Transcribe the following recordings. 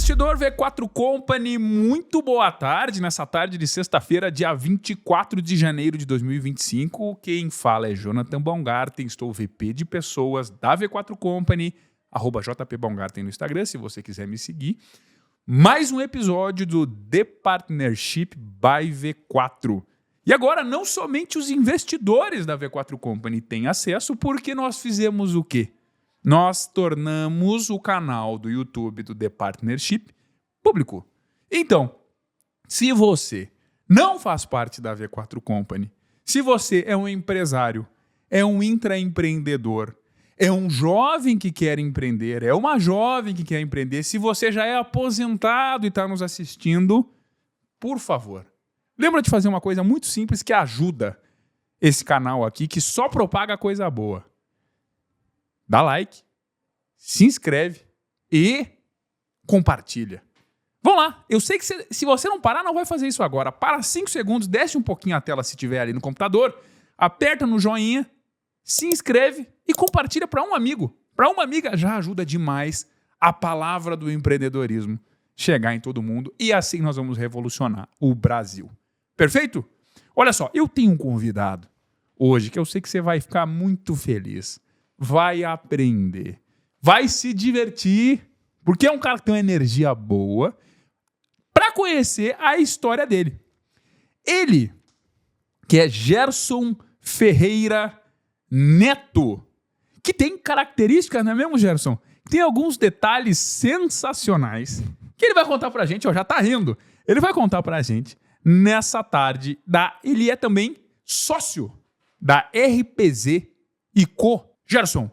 investidor V4 Company, muito boa tarde. Nessa tarde de sexta-feira, dia 24 de janeiro de 2025. Quem fala é Jonathan Baumgarten, estou VP de pessoas da V4 Company, @jpbaumgarten no Instagram, se você quiser me seguir. Mais um episódio do The Partnership by V4. E agora, não somente os investidores da V4 Company têm acesso, porque nós fizemos o quê? Nós tornamos o canal do YouTube do The Partnership público. Então, se você não faz parte da V4 Company, se você é um empresário, é um intraempreendedor, é um jovem que quer empreender, é uma jovem que quer empreender, se você já é aposentado e está nos assistindo, por favor, lembra de fazer uma coisa muito simples que ajuda esse canal aqui, que só propaga coisa boa. Dá like, se inscreve e compartilha. Vamos lá, eu sei que se você não parar, não vai fazer isso agora. Para 5 segundos, desce um pouquinho a tela se tiver ali no computador, aperta no joinha, se inscreve e compartilha para um amigo. Para uma amiga já ajuda demais a palavra do empreendedorismo chegar em todo mundo e assim nós vamos revolucionar o Brasil. Perfeito? Olha só, eu tenho um convidado hoje que eu sei que você vai ficar muito feliz. Vai aprender, vai se divertir, porque é um cara que tem uma energia boa, para conhecer a história dele. Ele, que é Gerson Ferreira Neto, que tem características, não é mesmo, Gerson? Tem alguns detalhes sensacionais que ele vai contar pra gente, ó, já tá rindo. Ele vai contar pra gente nessa tarde. Ele é também sócio da RPZ & Co. Gerson,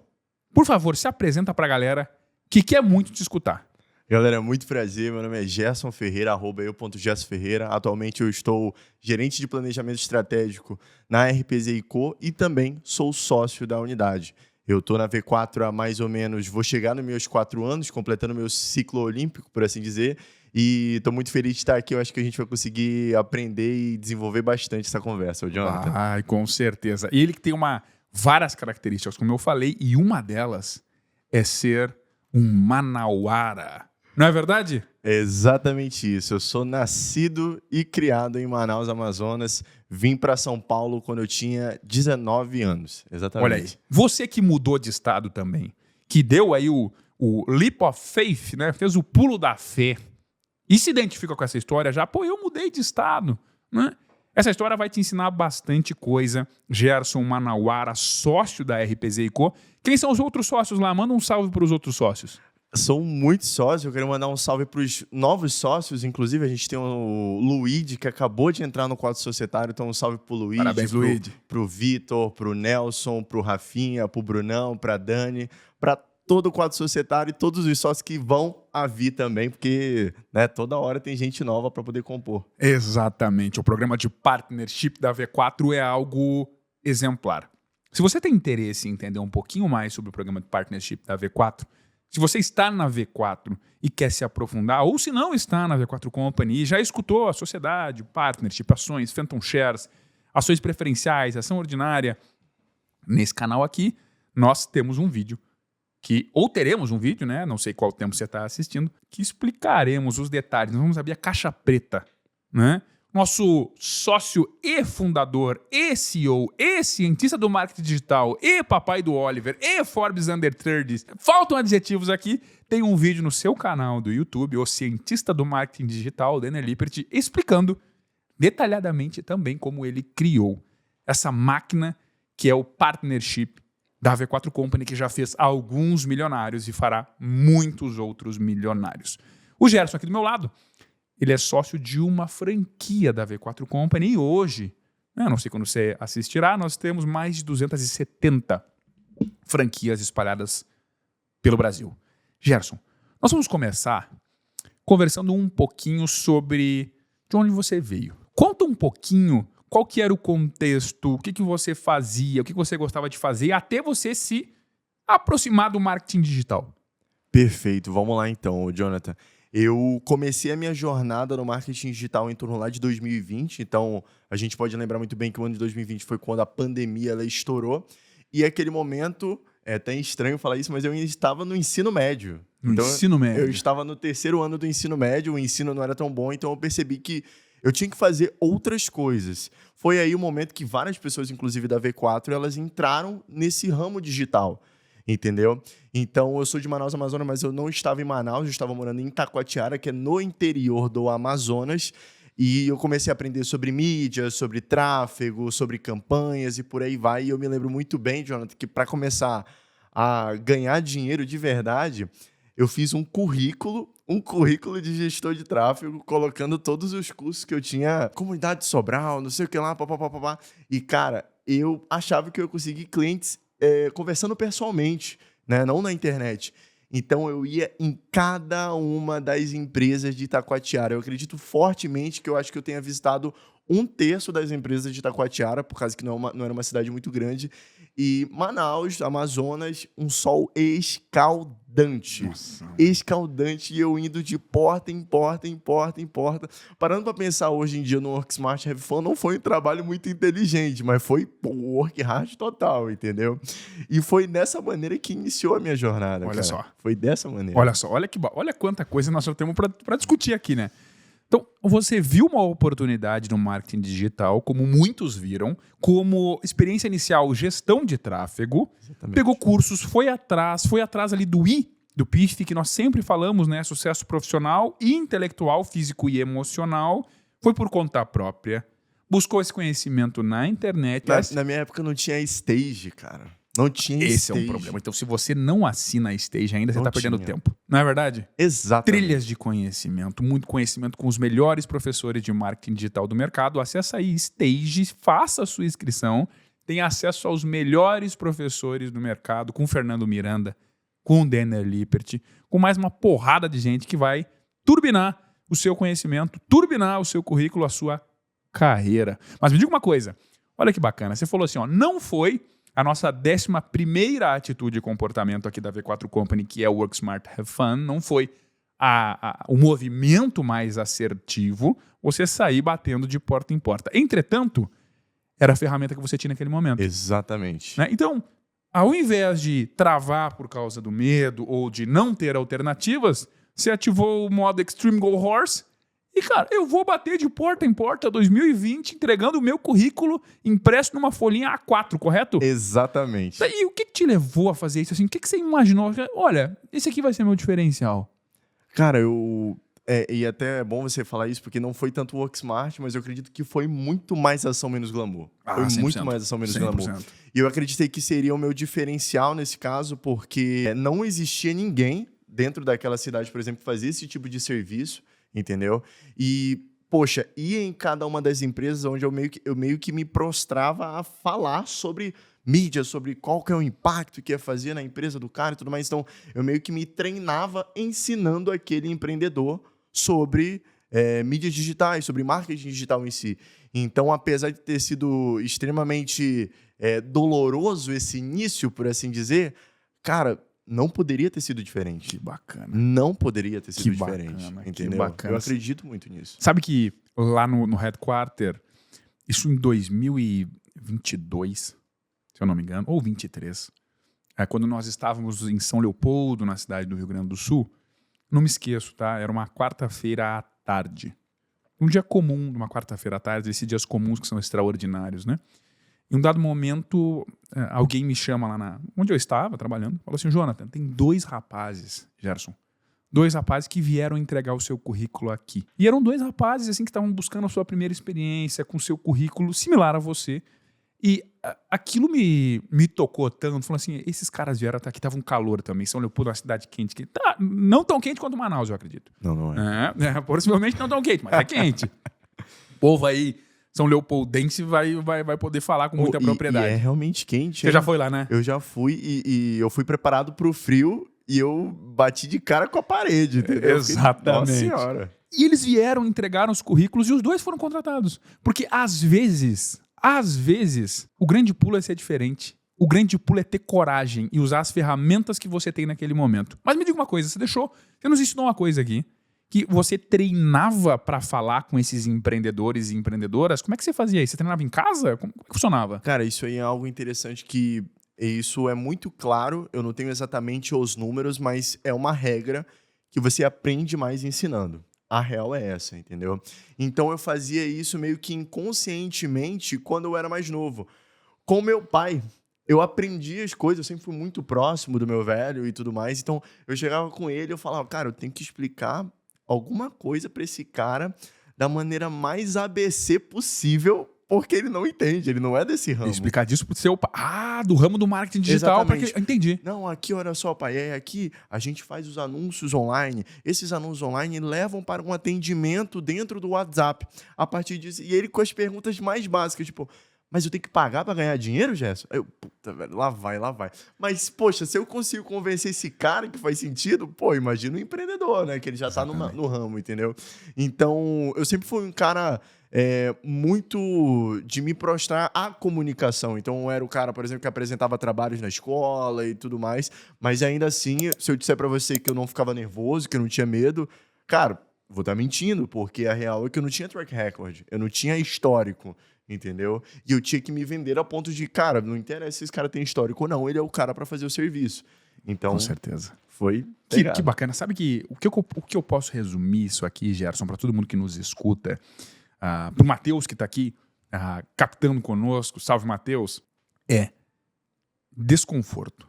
por favor, se apresenta pra galera que quer muito te escutar. Galera, muito prazer. Meu nome é Gerson Ferreira, @eu.gersonferreira. Atualmente eu estou gerente de planejamento estratégico na RPZ & Co. e também sou sócio da unidade. Eu estou na V4 há mais ou menos, vou chegar nos meus 4 anos, completando meu ciclo olímpico, por assim dizer, e estou muito feliz de estar aqui. Eu acho que a gente vai conseguir aprender e desenvolver bastante essa conversa, Jonathan. Ai, com certeza. E ele que tem várias características, como eu falei, e uma delas é ser um manauara. Não é verdade? É exatamente isso. Eu sou nascido e criado em Manaus, Amazonas. Vim para São Paulo quando eu tinha 19 anos. Exatamente. Olha aí. Você que mudou de estado também, que deu aí o leap of faith, né? Fez o pulo da fé e se identifica com essa história já. Pô, eu mudei de estado, né? Essa história vai te ensinar bastante coisa. Gerson Manauara, sócio da RPZ & Co. Quem são os outros sócios lá? Manda um salve para os outros sócios. Sou muito sócio, eu quero mandar um salve para os novos sócios. Inclusive, a gente tem o Luíde, que acabou de entrar no quadro societário. Então, um salve para o Luíde. Parabéns, Luíde. Para o Vitor, para o Nelson, para o Rafinha, para o Brunão, para a Dani, para todo o quadro societário e todos os sócios que vão a vir também, porque toda hora tem gente nova para poder compor. Exatamente. O programa de partnership da V4 é algo exemplar. Se você tem interesse em entender um pouquinho mais sobre o programa de partnership da V4, se você está na V4 e quer se aprofundar, ou se não está na V4 Company e já escutou a sociedade, partnership, ações, phantom shares, ações preferenciais, ação ordinária, nesse canal aqui nós temos um vídeo teremos um vídeo, né? Não sei qual tempo você está assistindo, que explicaremos os detalhes. Nós vamos abrir a caixa preta, né? Nosso sócio e fundador, e CEO, e cientista do marketing digital, e papai do Oliver, e Forbes Under 30. Faltam adjetivos aqui. Tem um vídeo no seu canal do YouTube, o cientista do marketing digital, Daniel Lippert, explicando detalhadamente também como ele criou essa máquina que é o partnership da V4 Company, que já fez alguns milionários e fará muitos outros milionários. O Gerson aqui do meu lado, ele é sócio de uma franquia da V4 Company e hoje, não sei quando você assistirá, nós temos mais de 270 franquias espalhadas pelo Brasil. Gerson, nós vamos começar conversando um pouquinho sobre de onde você veio. Conta um pouquinho qual que era o contexto, o que você fazia, o que você gostava de fazer, até você se aproximar do marketing digital. Perfeito, vamos lá então, Jonathan. Eu comecei a minha jornada no marketing digital em torno lá de 2020, então a gente pode lembrar muito bem que o ano de 2020 foi quando a pandemia ela estourou, e aquele momento, é até estranho falar isso, mas eu ainda estava no ensino médio. No ensino médio. Eu estava no 3º ano do ensino médio, o ensino não era tão bom, então eu percebi que eu tinha que fazer outras coisas. Foi aí o momento que várias pessoas, inclusive da V4, elas entraram nesse ramo digital, entendeu? Então, eu sou de Manaus, Amazonas, mas eu não estava em Manaus, eu estava morando em Itacoatiara, que é no interior do Amazonas, e eu comecei a aprender sobre mídia, sobre tráfego, sobre campanhas e por aí vai. E eu me lembro muito bem, Jonathan, que para começar a ganhar dinheiro de verdade, eu fiz um currículo de gestor de tráfego, colocando todos os cursos que eu tinha, comunidade de Sobral, não sei o que lá, papapá. E, cara, eu achava que eu ia conseguir clientes conversando pessoalmente, né? Não na internet. Então, eu ia em cada uma das empresas de Itacoatiara. Eu acredito fortemente que eu acho que eu tenha visitado 1/3 das empresas de Itacoatiara, por causa que não era uma cidade muito grande. E Manaus, Amazonas, um sol escaldante. Nossa. Escaldante, e eu indo de porta em porta, em porta, em porta. Parando para pensar hoje em dia no WorkSmart Have Fun, não foi um trabalho muito inteligente, mas foi work hard total, entendeu? E foi dessa maneira que iniciou a minha jornada, Olha cara. só. Foi dessa maneira. Olha só, olha quanta coisa nós temos para discutir aqui, né? Então, você viu uma oportunidade no marketing digital, como muitos viram, como experiência inicial, gestão de tráfego, Exatamente. pegou cursos, foi atrás ali do PIF, que nós sempre falamos, né? Sucesso profissional, intelectual, físico e emocional, foi por conta própria, buscou esse conhecimento na internet. Na minha época não tinha Stage, cara. Não tinha Esse Stage. é um problema. Então, se você não assina a Stage ainda, você Não está perdendo tinha. tempo. Não é verdade? Exatamente. Trilhas de conhecimento, muito conhecimento com os melhores professores de marketing digital do mercado. Acesse aí Stage, faça a sua inscrição, tem acesso aos melhores professores do mercado, com o Fernando Miranda, com o Denner Lippert, com mais uma porrada de gente que vai turbinar o seu conhecimento, turbinar o seu currículo, a sua carreira. Mas me diga uma coisa, olha que bacana, você falou assim, ó, não foi a nossa 11ª atitude e comportamento aqui da V4 Company, que é o Work Smart Have Fun, não foi o movimento mais assertivo, você sair batendo de porta em porta. Entretanto, era a ferramenta que você tinha naquele momento. Exatamente. Né? Então, ao invés de travar por causa do medo ou de não ter alternativas, você ativou o modo Extreme Go Horse e, cara, eu vou bater de porta em porta 2020 entregando o meu currículo impresso numa folhinha A4, correto? Exatamente. E o que te levou a fazer isso? Assim, o que você imaginou? Olha, esse aqui vai ser meu diferencial. Cara, e até é bom você falar isso, porque não foi tanto Work Smart, mas eu acredito que foi muito mais ação, menos glamour. Foi 100%. muito mais ação, menos 100%. glamour. E eu acreditei que seria o meu diferencial nesse caso, porque não existia ninguém dentro daquela cidade, por exemplo, que fazia esse tipo de serviço, entendeu? E, poxa, ia em cada uma das empresas onde eu meio que me prostrava a falar sobre mídia, sobre qual que é o impacto que ia fazer na empresa do cara e tudo mais. Então, eu meio que me treinava ensinando aquele empreendedor sobre mídias digitais, sobre marketing digital em si. Então, apesar de ter sido extremamente doloroso esse início, por assim dizer, cara, não poderia ter sido diferente. Que bacana. Não poderia ter sido Que diferente. bacana, Entendeu? que bacana. Eu acredito muito nisso. Sabe que lá no headquarter, isso em 2022, se eu não me engano, ou 23, quando nós estávamos em São Leopoldo, na cidade do Rio Grande do Sul, não me esqueço, tá? Era uma quarta-feira à tarde. Um dia comum, uma quarta-feira à tarde, esses dias comuns que são extraordinários, né? Em um dado momento, alguém me chama lá onde eu estava trabalhando, falou assim, Jonathan, tem 2 rapazes, Gerson, 2 rapazes que vieram entregar o seu currículo aqui. E eram 2 rapazes assim que estavam buscando a sua primeira experiência com o seu currículo similar a você. E aquilo me tocou tanto, falando assim, esses caras vieram até aqui, tava um calor também, São Leopoldo é uma cidade quente, que tá, não tão quente quanto Manaus, eu acredito. Não é. Possivelmente não tão quente, mas é quente. O povo aí, São Leopoldense, vai poder falar com muita propriedade. E é realmente quente. Você já foi lá, né? Eu já fui e eu fui preparado pro frio e eu bati de cara com a parede, entendeu? Exatamente. Nossa senhora. E eles vieram, entregaram os currículos e os 2 foram contratados. Porque às vezes, o grande pulo é ser diferente. O grande pulo é ter coragem e usar as ferramentas que você tem naquele momento. Mas me diga uma coisa, você nos ensinou uma coisa aqui, que você treinava para falar com esses empreendedores e empreendedoras. Como é que você fazia isso? Você treinava em casa? Como é que funcionava? Cara, isso aí é algo interessante que E isso é muito claro, eu não tenho exatamente os números, mas é uma regra que você aprende mais ensinando. A real é essa, entendeu? Então eu fazia isso meio que inconscientemente quando eu era mais novo. Com meu pai, eu aprendi as coisas, eu sempre fui muito próximo do meu velho e tudo mais, então eu chegava com ele e eu falava, cara, eu tenho que explicar alguma coisa para esse cara da maneira mais ABC possível, porque ele não entende, ele não é desse ramo. Explicar disso pro seu pai. Ah, do ramo do marketing digital. Exatamente. Entendi. Não, aqui, olha só, pai, aqui a gente faz os anúncios online. Esses anúncios online levam para um atendimento dentro do WhatsApp. A partir disso, e ele com as perguntas mais básicas, tipo, mas eu tenho que pagar para ganhar dinheiro, Gerson? Aí eu, puta, velho, lá vai. Mas, poxa, se eu consigo convencer esse cara que faz sentido, pô, imagina um empreendedor, né? Que ele já tá no ramo, entendeu? Então, eu sempre fui um cara muito de me prostrar à comunicação. Então, eu era o cara, por exemplo, que apresentava trabalhos na escola e tudo mais. Mas ainda assim, se eu disser para você que eu não ficava nervoso, que eu não tinha medo, cara, vou estar mentindo, porque a real é que eu não tinha track record, eu não tinha histórico. Entendeu? E eu tinha que me vender a ponto de, cara, não interessa se esse cara tem histórico ou não, ele é o cara para fazer o serviço. Então, com certeza. Foi que bacana. Sabe que o que eu posso resumir isso aqui, Gerson, para todo mundo que nos escuta, pro Matheus que está aqui captando conosco, salve Matheus, é desconforto.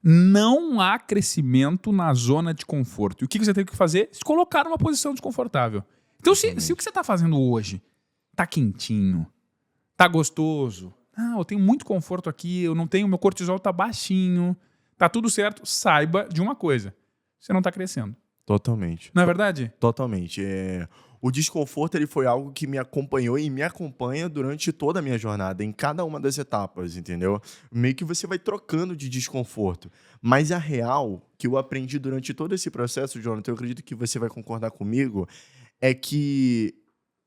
Não há crescimento na zona de conforto. E o que você tem que fazer? Se colocar numa posição desconfortável. Então, se o que você está fazendo hoje tá quentinho, tá gostoso, eu tenho muito conforto aqui, eu não tenho, meu cortisol tá baixinho, tá tudo certo, saiba de uma coisa, você não tá crescendo. Totalmente. Não é verdade? Totalmente. O desconforto ele foi algo que me acompanhou e me acompanha durante toda a minha jornada, em cada uma das etapas, entendeu? Meio que você vai trocando de desconforto. Mas a real, que eu aprendi durante todo esse processo, Jonathan, eu acredito que você vai concordar comigo, é que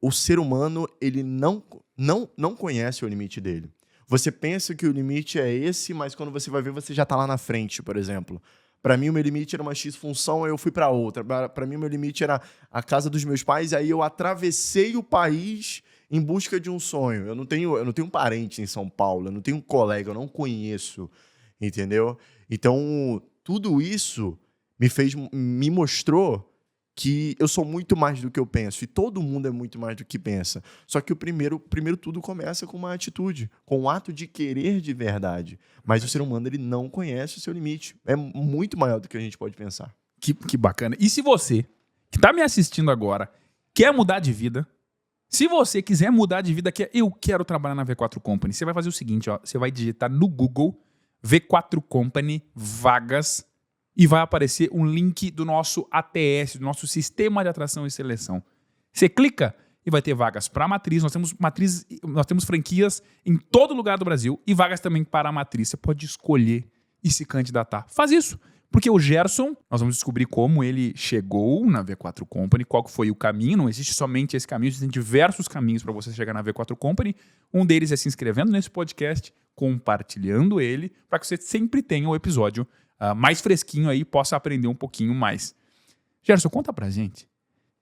o ser humano, ele não conhece o limite dele. Você pensa que o limite é esse, mas quando você vai ver, você já está lá na frente, por exemplo. Para mim, o meu limite era uma X função, aí eu fui para outra. Para mim, o meu limite era a casa dos meus pais, aí eu atravessei o país em busca de um sonho. Eu não tenho um parente em São Paulo, eu não tenho um colega, eu não conheço, entendeu? Então, tudo isso me mostrou que eu sou muito mais do que eu penso. E todo mundo é muito mais do que pensa. Só que o primeiro tudo começa com uma atitude, com um ato de querer de verdade. Mas o ser humano ele não conhece o seu limite. É muito maior do que a gente pode pensar. Que bacana. E se você, que está me assistindo agora, quer mudar de vida, se você quiser mudar de vida, eu quero trabalhar na V4 Company, você vai fazer o seguinte, ó, você vai digitar no Google V4 Company vagas e vai aparecer um link do nosso ATS, do nosso Sistema de Atração e Seleção. Você clica e vai ter vagas para a matriz. Nós temos franquias em todo lugar do Brasil e vagas também para a matriz. Você pode escolher e se candidatar. Faz isso, porque o Gerson, nós vamos descobrir como ele chegou na V4 Company, qual foi o caminho. Não existe somente esse caminho, existem diversos caminhos para você chegar na V4 Company. Um deles é se inscrevendo nesse podcast, compartilhando ele, para que você sempre tenha o episódio mais fresquinho aí, possa aprender um pouquinho mais. Gerson, conta pra gente.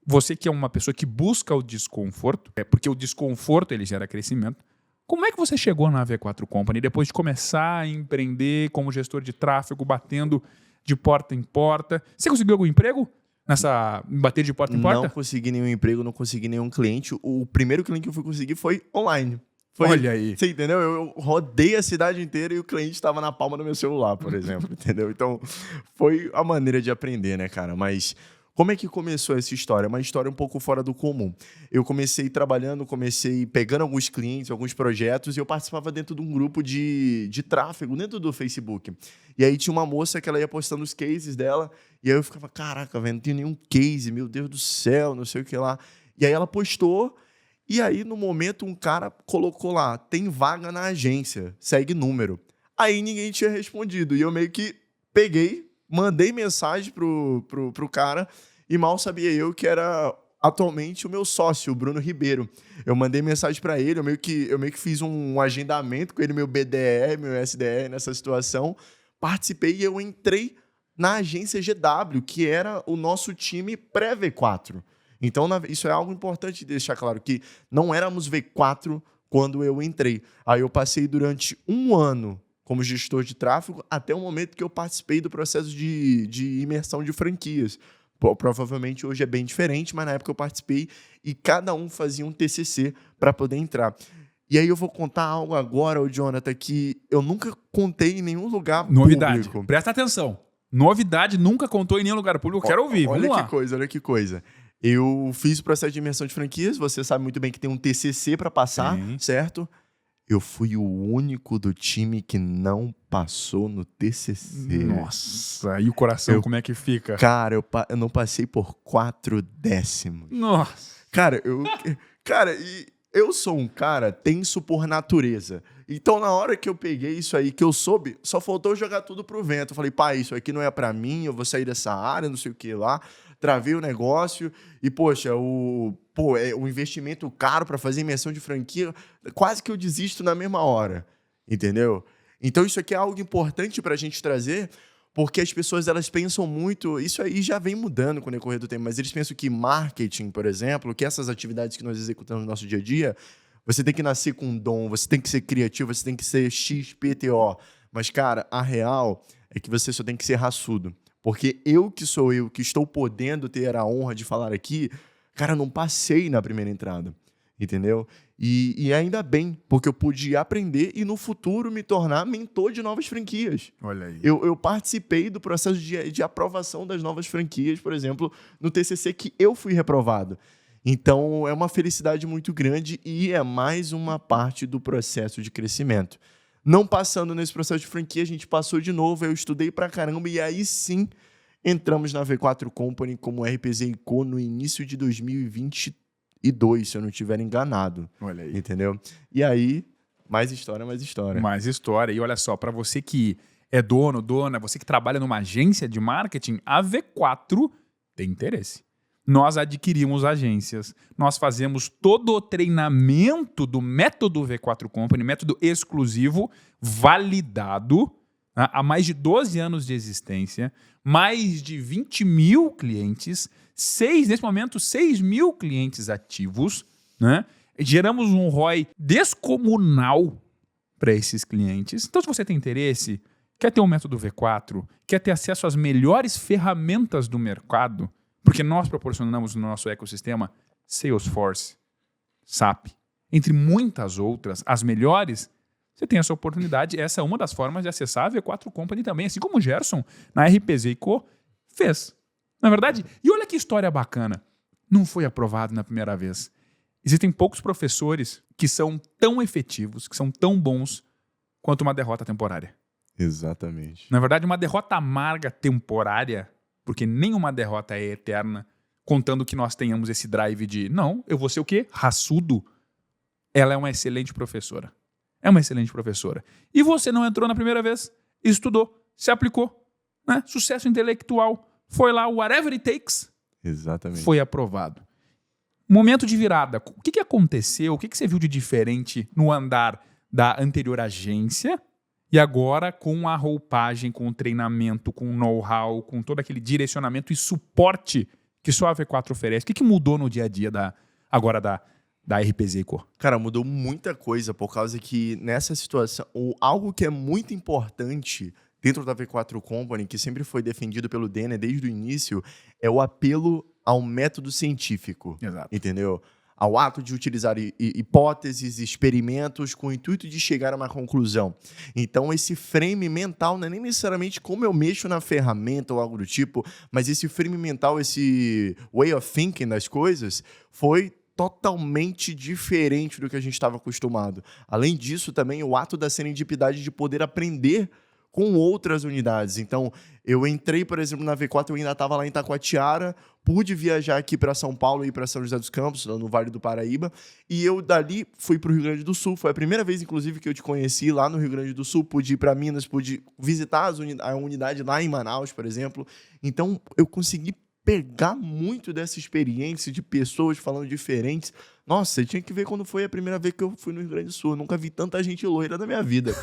Você que é uma pessoa que busca o desconforto, porque o desconforto ele gera crescimento, como é que você chegou na V4 Company depois de começar a empreender como gestor de tráfego, batendo de porta em porta? Você conseguiu algum emprego nessa bater de porta em porta? Não consegui nenhum emprego, não consegui nenhum cliente. O primeiro cliente que eu fui conseguir foi online. Olha aí. Você entendeu? Eu rodei a cidade inteira e o cliente estava na palma do meu celular, por exemplo, entendeu? Então, foi a maneira de aprender, né, cara? Mas como é que começou essa história? É uma história um pouco fora do comum. Eu comecei trabalhando, pegando alguns clientes, alguns projetos, e eu participava dentro de um grupo de tráfego, dentro do Facebook. E aí tinha uma moça que ela ia postando os cases dela, e aí eu ficava, caraca, velho, não tem nenhum case, meu Deus do céu, não sei o que lá. E aí ela postou, e aí, no momento, um cara colocou lá, tem vaga na agência, segue número. Aí ninguém tinha respondido. E eu meio que peguei, mandei mensagem pro cara, e mal sabia eu que era atualmente o meu sócio, o Bruno Ribeiro. Eu mandei mensagem para ele, eu meio que fiz um agendamento com ele, meu BDR, meu SDR nessa situação. Participei e eu entrei na agência GW, que era o nosso time pré-V4. Então, isso é algo importante de deixar claro, que não éramos V4 quando eu entrei. Aí eu passei durante um ano como gestor de tráfego, até o momento que eu participei do processo de imersão de franquias. Provavelmente hoje é bem diferente, mas na época eu participei e cada um fazia um TCC para poder entrar. E aí eu vou contar algo agora, Jonathan, que eu nunca contei em nenhum lugar Novidade. público. Presta atenção. Novidade, nunca contou em nenhum lugar público. Eu quero ouvir. Vamos lá. Olha que coisa. Eu fiz o processo de imersão de franquias. Você sabe muito bem que tem um TCC para passar, certo? Eu fui o único do time que não passou no TCC. Nossa, e o coração como é que fica? Cara, eu não passei por 4 décimos. Nossa. Cara, eu sou um cara tenso por natureza. Então, na hora que eu peguei isso aí, que eu soube, só faltou jogar tudo pro vento. Eu falei, pai, isso aqui não é pra mim, eu vou sair dessa área, não sei o que lá. Travei o negócio e, poxa, é um investimento caro para fazer imersão de franquia, quase que eu desisto na mesma hora, entendeu? Então, isso aqui é algo importante para a gente trazer, porque as pessoas elas pensam muito, isso aí já vem mudando com o decorrer do tempo, mas eles pensam que marketing, por exemplo, que essas atividades que nós executamos no nosso dia a dia, você tem que nascer com um dom, você tem que ser criativo, você tem que ser XPTO. Mas, cara, a real é que você só tem que ser raçudo. Porque eu, que estou podendo ter a honra de falar aqui, cara, não passei na primeira entrada, entendeu? E ainda bem, porque eu pude aprender e no futuro me tornar mentor de novas franquias. Olha aí. Eu participei do processo de aprovação das novas franquias, por exemplo, no TCC que eu fui reprovado. Então, é uma felicidade muito grande e é mais uma parte do processo de crescimento. Não passando nesse processo de franquia, a gente passou de novo, eu estudei pra caramba e aí sim entramos na V4 Company como RPZ & Co no início de 2022, se eu não estiver enganado. Olha aí. Entendeu? E aí, mais história. Mais história. E olha só, para você que é dono, dona, você que trabalha numa agência de marketing, a V4 tem interesse. Nós adquirimos agências, nós fazemos todo o treinamento do método V4 Company, método exclusivo, validado, né, há mais de 12 anos de existência, mais de 20 mil clientes, nesse momento, 6 mil clientes ativos, né? Geramos um ROI descomunal para esses clientes. Então, se você tem interesse, quer ter um método V4, quer ter acesso às melhores ferramentas do mercado, porque nós proporcionamos no nosso ecossistema Salesforce, SAP, entre muitas outras, as melhores, você tem essa oportunidade. Essa é uma das formas de acessar a V4 Company também, assim como o Gerson, na RPZ & Co, fez. Na verdade, e olha que história bacana, não foi aprovado na primeira vez. Existem poucos professores que são tão efetivos, que são tão bons, quanto uma derrota temporária. Exatamente. Na verdade, uma derrota amarga temporária, porque nenhuma derrota é eterna, contando que nós tenhamos esse drive de, não, eu vou ser o quê? Raçudo. Ela é uma excelente professora. É uma excelente professora. E você não entrou na primeira vez, estudou, se aplicou, né? Sucesso intelectual, foi lá, whatever it takes, exatamente, foi aprovado. Momento de virada. O que aconteceu? O que você viu de diferente no andar da anterior agência e agora com a roupagem, com o treinamento, com o know-how, com todo aquele direcionamento e suporte que só a V4 oferece? O que mudou no dia a dia da RPZ & Co? Cara, mudou muita coisa por causa que nessa situação, algo que é muito importante dentro da V4 Company, que sempre foi defendido pelo Denner desde o início, é o apelo ao método científico. Exato. Entendeu? Ao ato de utilizar hipóteses, experimentos com o intuito de chegar a uma conclusão. Então, esse frame mental não é nem necessariamente como eu mexo na ferramenta ou algo do tipo, mas esse frame mental, esse way of thinking das coisas, foi totalmente diferente do que a gente estava acostumado. Além disso, também o ato da serendipidade de poder aprender com outras unidades. Então, eu entrei, por exemplo, na V4, eu ainda estava lá em Taquatiara, pude viajar aqui para São Paulo e para São José dos Campos, no Vale do Paraíba, e eu dali fui para o Rio Grande do Sul. Foi a primeira vez, inclusive, que eu te conheci lá no Rio Grande do Sul. Pude ir para Minas, pude visitar a unidade lá em Manaus, por exemplo. Então, eu consegui pegar muito dessa experiência de pessoas falando diferentes. Nossa, você tinha que ver quando foi a primeira vez que eu fui no Rio Grande do Sul. Eu nunca vi tanta gente loira na minha vida.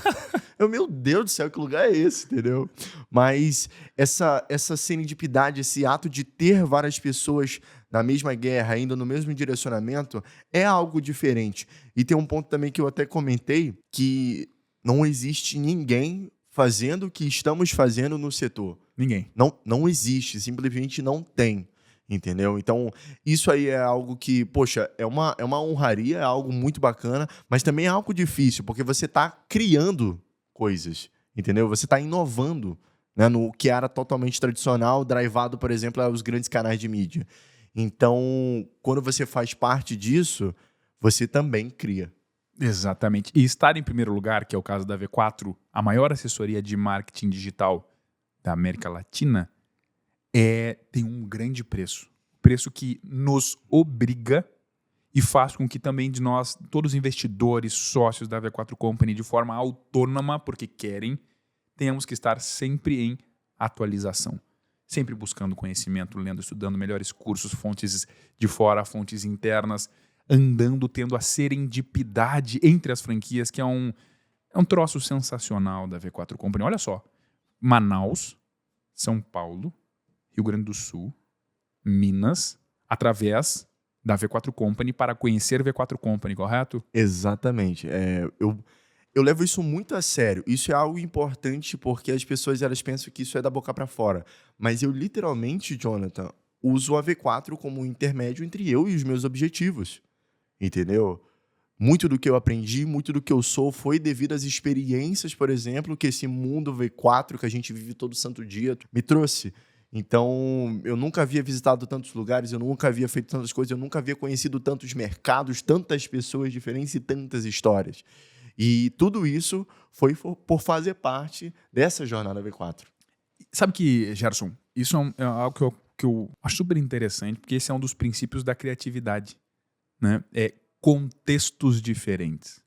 Meu Deus do céu, que lugar é esse, entendeu? Mas essa serendipidade, esse ato de ter várias pessoas na mesma guerra, indo no mesmo direcionamento, é algo diferente. E tem um ponto também que eu até comentei, que não existe ninguém fazendo o que estamos fazendo no setor. Ninguém. Não existe, simplesmente não tem, entendeu? Então, isso aí é algo que, poxa, é uma honraria, é algo muito bacana, mas também é algo difícil, porque você está criando coisas, entendeu? Você está inovando, né, no que era totalmente tradicional, drivado, por exemplo, aos grandes canais de mídia. Então, quando você faz parte disso, você também cria. Exatamente. E estar em primeiro lugar, que é o caso da V4, a maior assessoria de marketing digital da América Latina, tem um grande preço. Preço que nos obriga e faz com que também de nós, todos os investidores, sócios da V4 Company, de forma autônoma, porque querem, tenhamos que estar sempre em atualização. Sempre buscando conhecimento, lendo, estudando melhores cursos, fontes de fora, fontes internas, andando, tendo a serendipidade entre as franquias, que é um troço sensacional da V4 Company. Olha só, Manaus, São Paulo, Rio Grande do Sul, Minas, através da V4 Company para conhecer V4 Company, correto? Exatamente. Eu levo isso muito a sério. Isso é algo importante porque as pessoas elas pensam que isso é da boca para fora. Mas eu literalmente, Jonathan, uso a V4 como um intermédio entre eu e os meus objetivos. Entendeu? Muito do que eu aprendi, muito do que eu sou foi devido às experiências, por exemplo, que esse mundo V4 que a gente vive todo santo dia me trouxe. Então, eu nunca havia visitado tantos lugares, eu nunca havia feito tantas coisas, eu nunca havia conhecido tantos mercados, tantas pessoas diferentes e tantas histórias. E tudo isso foi por fazer parte dessa jornada V4. Sabe que, Gerson, isso é algo que eu acho super interessante, porque esse é um dos princípios da criatividade, né? Contextos diferentes.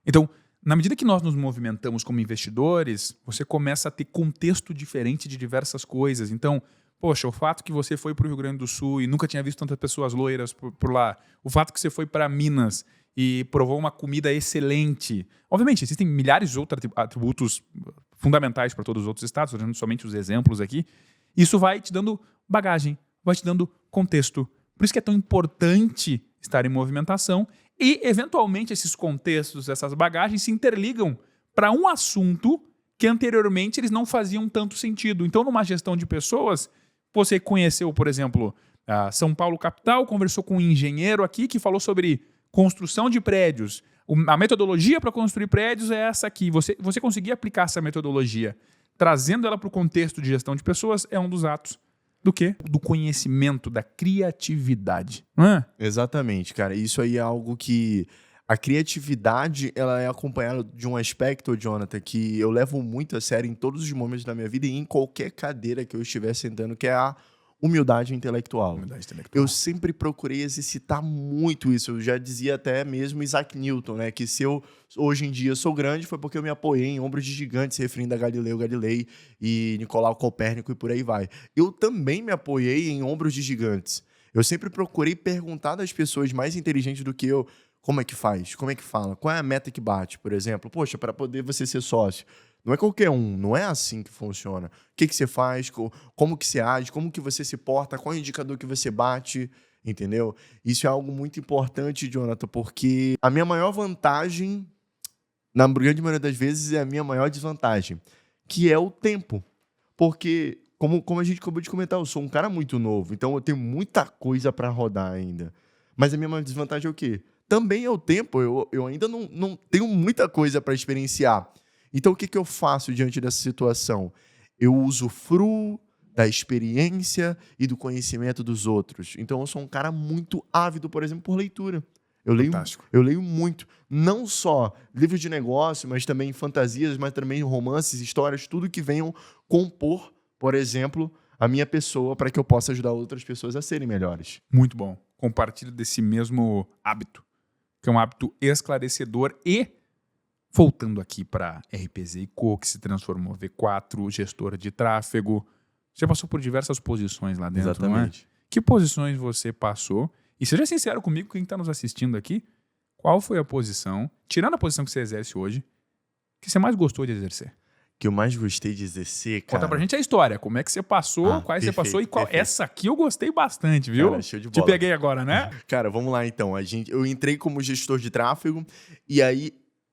Então, na medida que nós nos movimentamos como investidores, você começa a ter contexto diferente de diversas coisas. Então, poxa, o fato que você foi para o Rio Grande do Sul e nunca tinha visto tantas pessoas loiras por lá, o fato que você foi para Minas e provou uma comida excelente. Obviamente, existem milhares de outros atributos fundamentais para todos os outros estados, fazendo somente os exemplos aqui. Isso vai te dando bagagem, vai te dando contexto. Por isso que é tão importante estar em movimentação e, eventualmente, esses contextos, essas bagagens se interligam para um assunto que anteriormente eles não faziam tanto sentido. Então, numa gestão de pessoas, você conheceu, por exemplo, a São Paulo capital, conversou com um engenheiro aqui que falou sobre construção de prédios. A metodologia para construir prédios é essa aqui. Você conseguir aplicar essa metodologia, trazendo ela para o contexto de gestão de pessoas, é um dos atos do quê? Do conhecimento, da criatividade. Não é? Exatamente, cara. Isso aí é algo que... A criatividade, ela é acompanhada de um aspecto, Jonathan, que eu levo muito a sério em todos os momentos da minha vida e em qualquer cadeira que eu estiver sentando, que é a humildade intelectual. Eu sempre procurei exercitar muito isso. Eu já dizia até mesmo Isaac Newton, né? Que se eu hoje em dia sou grande foi porque eu me apoiei em ombros de gigantes, referindo a Galileu Galilei e Nicolau Copérnico e por aí vai. Eu também me apoiei em ombros de gigantes. Eu sempre procurei perguntar das pessoas mais inteligentes do que eu como é que faz, como é que fala, qual é a meta que bate, por exemplo. Poxa, para poder você ser sócio. Não é qualquer um, não é assim que funciona. O que você faz, como que você age, como que você se porta, qual é o indicador que você bate, entendeu? Isso é algo muito importante, Jonathan, porque a minha maior vantagem, na grande maioria das vezes, é a minha maior desvantagem, que é o tempo. Porque, como a gente acabou de comentar, eu sou um cara muito novo, então eu tenho muita coisa para rodar ainda. Mas a minha maior desvantagem é o quê? Também é o tempo, eu ainda não tenho muita coisa para experienciar. Então, o que eu faço diante dessa situação? Eu usufruo da experiência e do conhecimento dos outros. Então, eu sou um cara muito ávido, por exemplo, por leitura. Eu leio muito. Não só livros de negócio, mas também fantasias, mas também romances, histórias, tudo que venham compor, por exemplo, a minha pessoa para que eu possa ajudar outras pessoas a serem melhores. Muito bom. Compartilho desse mesmo hábito, que é um hábito esclarecedor e... Voltando aqui para RPZ & Co, que se transformou V4, gestora de tráfego. Você passou por diversas posições lá dentro, exatamente. Não é? Que posições você passou? E seja sincero comigo, quem está nos assistindo aqui, qual foi a posição, tirando a posição que você exerce hoje, que você mais gostou de exercer? Que eu mais gostei de exercer, cara... Conta pra gente a história, como é que você passou, quais perfeito, você passou e qual... Perfeito. Essa aqui eu gostei bastante, viu? Cara, show de bola. Te peguei agora, né? Cara, vamos lá então. Eu entrei como gestor de tráfego e aí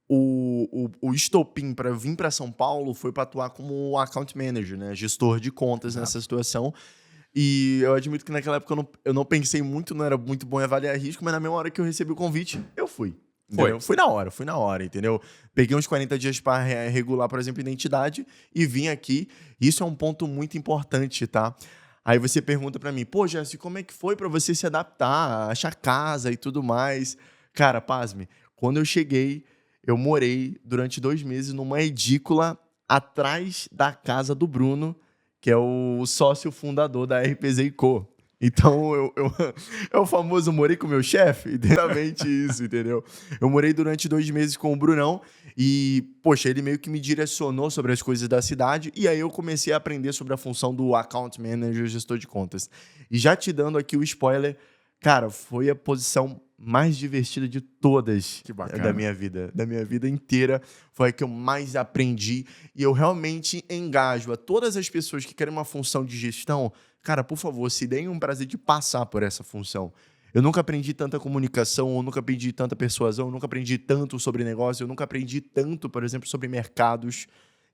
o estopim para vir para São Paulo foi para atuar como account manager, né? Gestor de contas nessa situação. E eu admito que naquela época eu não pensei muito, não era muito bom em avaliar risco, mas na mesma hora que eu recebi o convite, eu fui. Fui na hora, entendeu? Peguei uns 40 dias para regular, por exemplo, identidade e vim aqui. Isso é um ponto muito importante, tá? Aí você pergunta para mim, pô, Jéssica, como é que foi para você se adaptar, achar casa e tudo mais? Cara, pasme, quando eu cheguei, eu morei durante 2 meses numa edícula atrás da casa do Bruno, que é o sócio fundador da RPZ Co. Então, é o famoso morei com o meu chefe, literalmente isso, entendeu? Eu morei durante 2 meses com o Brunão e, poxa, ele meio que me direcionou sobre as coisas da cidade e aí eu comecei a aprender sobre a função do account manager, gestor de contas. E já te dando aqui o spoiler, cara, foi a posição mais divertida de todas da minha vida inteira. Foi a que eu mais aprendi e eu realmente engajo a todas as pessoas que querem uma função de gestão. Cara, por favor, se deem um prazer de passar por essa função. Eu nunca aprendi tanta comunicação, eu nunca aprendi tanta persuasão, eu nunca aprendi tanto sobre negócio, eu nunca aprendi tanto, por exemplo, sobre mercados